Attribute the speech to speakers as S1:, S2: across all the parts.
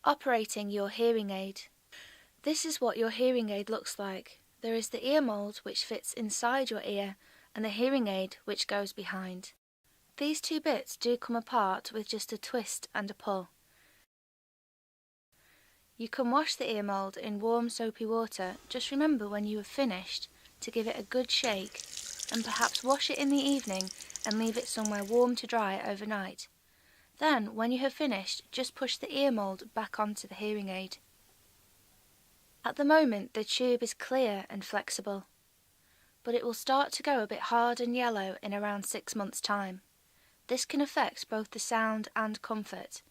S1: Operating your hearing aid. This is what your hearing aid looks like. There is the ear mold which fits inside your ear and the hearing aid which goes behind. These two bits do come apart with just a twist and a pull. You can wash the ear mold in warm soapy water. Just remember when you have finished to give it a good shake and perhaps wash it in the evening and leave it somewhere warm to dry overnight. Then, when you have finished, just push the ear mold back onto the hearing aid. At the moment the tube is clear and flexible, but it will start to go a bit hard and yellow in around 6 months' time. This can affect both the sound and comfort.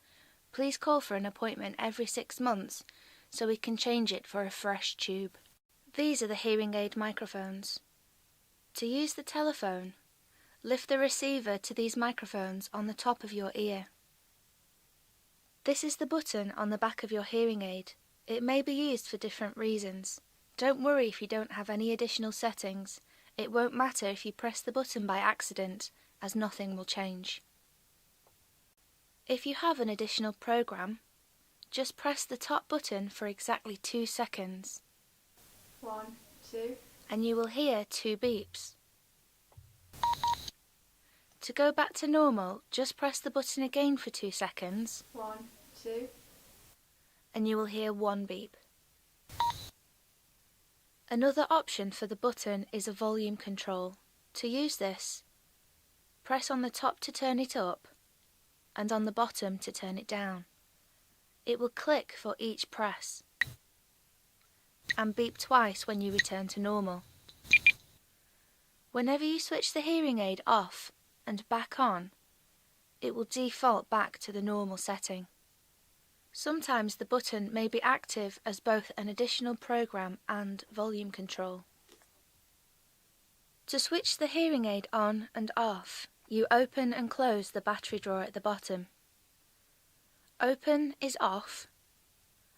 S1: Please call for an appointment every 6 months so we can change it for a fresh tube. These are the hearing aid microphones. To use the telephone, lift the receiver to these microphones on the top of your ear. This is the button on the back of your hearing aid. It may be used for different reasons. Don't worry if you don't have any additional settings. It won't matter if you press the button by accident, as nothing will change. If you have an additional program, just press the top button for exactly 2 seconds.
S2: 1, 2.
S1: And you will hear 2 beeps. To go back to normal, just press the button again for 2 seconds.
S2: 1, 2.
S1: And you will hear 1 beep. Another option for the button is a volume control. To use this, press on the top to turn it up and on the bottom to turn it down. It will click for each press and beep twice when you return to normal. Whenever you switch the hearing aid off and back on, it will default back to the normal setting. Sometimes the button may be active as both an additional program and volume control. To switch the hearing aid on and off, you open and close the battery drawer at the bottom. Open is off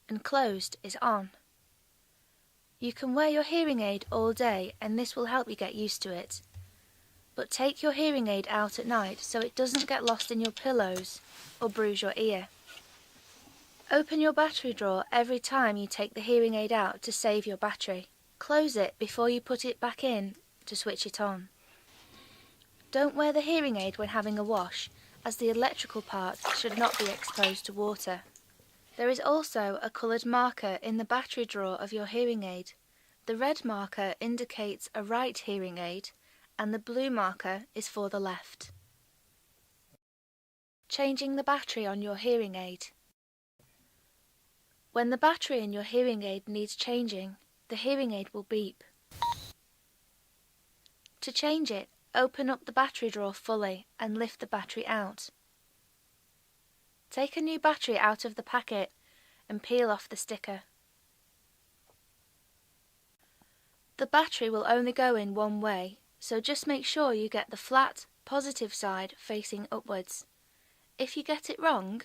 S1: and closed is on. You can wear your hearing aid all day and this will help you get used to it. But take your hearing aid out at night so it doesn't get lost in your pillows or bruise your ear. Open your battery drawer every time you take the hearing aid out to save your battery. Close it before you put it back in to switch it on. Don't wear the hearing aid when having a wash, as the electrical part should not be exposed to water. There is also a coloured marker in the battery drawer of your hearing aid. The red marker indicates a right hearing aid and the blue marker is for the left. Changing the battery on your hearing aid. When the battery in your hearing aid needs changing, the hearing aid will beep. To change it, open up the battery drawer fully and lift the battery out. Take a new battery out of the packet and peel off the sticker. The battery will only go in one way, so just make sure you get the flat, positive side facing upwards. If you get it wrong,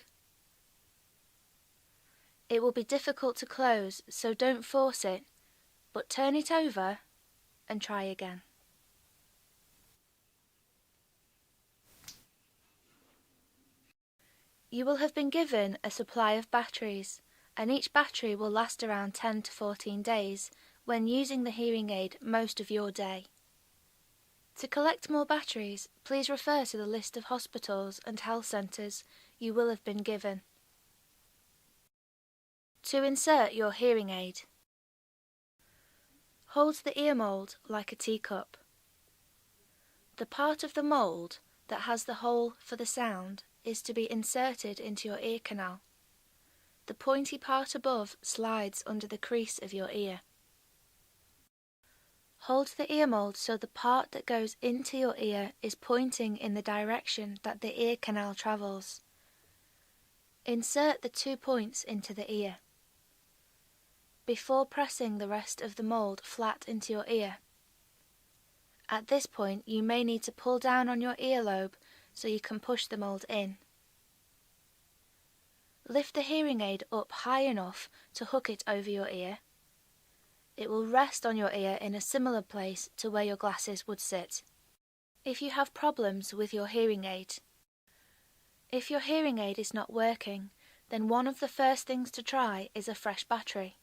S1: it will be difficult to close, so don't force it, but turn it over and try again. You will have been given a supply of batteries, and each battery will last around 10 to 14 days when using the hearing aid most of your day. To collect more batteries, please refer to the list of hospitals and health centres you will have been given. To insert your hearing aid. Hold the ear mould like a teacup. The part of the mould that has the hole for the sound is to be inserted into your ear canal. The pointy part above slides under the crease of your ear. Hold the ear mould so the part that goes into your ear is pointing in the direction that the ear canal travels. Insert the 2 points into the ear. Before pressing the rest of the mould flat into your ear. At this point you may need to pull down on your earlobe so you can push the mould in. Lift the hearing aid up high enough to hook it over your ear. It will rest on your ear in a similar place to where your glasses would sit. If you have problems with your hearing aid. If your hearing aid is not working, then one of the first things to try is a fresh battery.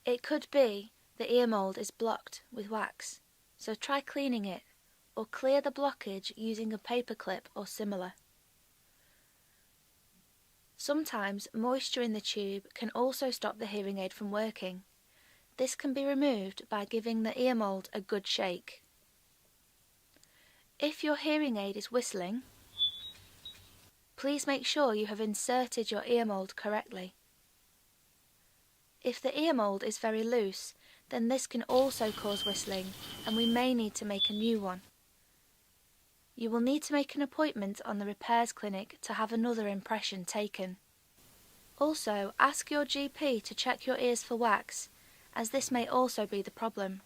S1: It could be the ear mould is blocked with wax, so try cleaning it, or clear the blockage using a paper clip or similar. Sometimes moisture in the tube can also stop the hearing aid from working. This can be removed by giving the ear mould a good shake. If your hearing aid is whistling, please make sure you have inserted your ear mould correctly. If the ear mould is very loose, then this can also cause whistling, and we may need to make a new one. You will need to make an appointment on the repairs clinic to have another impression taken. Also, ask your GP to check your ears for wax, as this may also be the problem.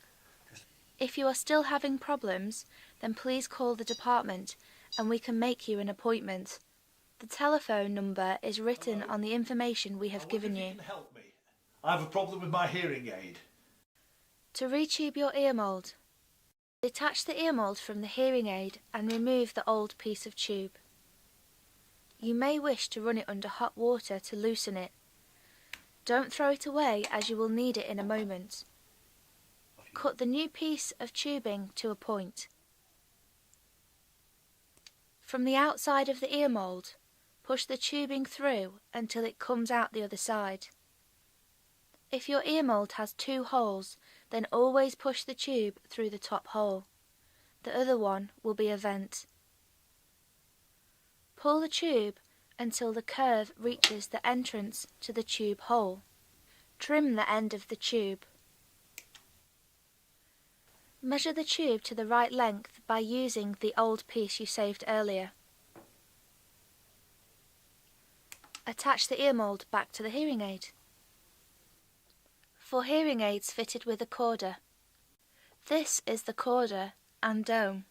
S1: If you are still having problems, then please call the department and we can make you an appointment. The telephone number is written on the information we have given you.
S3: Can help me. I have a problem with my hearing aid.
S1: To retube your ear mould, detach the ear mould from the hearing aid and remove the old piece of tube. You may wish to run it under hot water to loosen it. Don't throw it away as you will need it in a moment. Cut the new piece of tubing to a point. From the outside of the ear mould, push the tubing through until it comes out the other side. If your ear mould has 2 holes, then always push the tube through the top hole. The other one will be a vent. Pull the tube until the curve reaches the entrance to the tube hole. Trim the end of the tube. Measure the tube to the right length by using the old piece you saved earlier. Attach the ear mould back to the hearing aid. For hearing aids fitted with a corder, this is the corder and dome,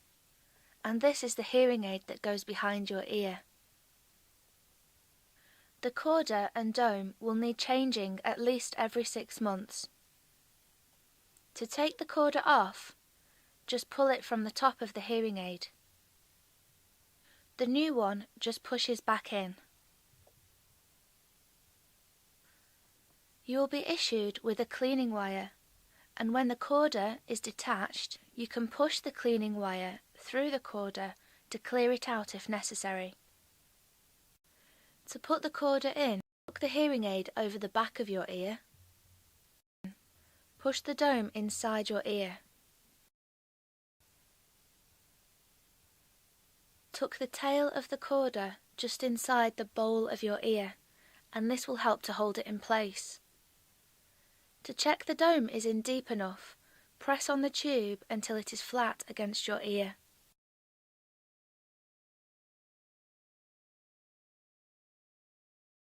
S1: and this is the hearing aid that goes behind your ear. The corder and dome will need changing at least every 6 months. To take the corder off, just pull it from the top of the hearing aid. The new one just pushes back in. You will be issued with a cleaning wire, and when the corder is detached, you can push the cleaning wire through the corder to clear it out if necessary. To put the corder in, hook the hearing aid over the back of your ear. Push the dome inside your ear. Tuck the tail of the corder just inside the bowl of your ear, and this will help to hold it in place. To check the dome is in deep enough, press on the tube until it is flat against your ear.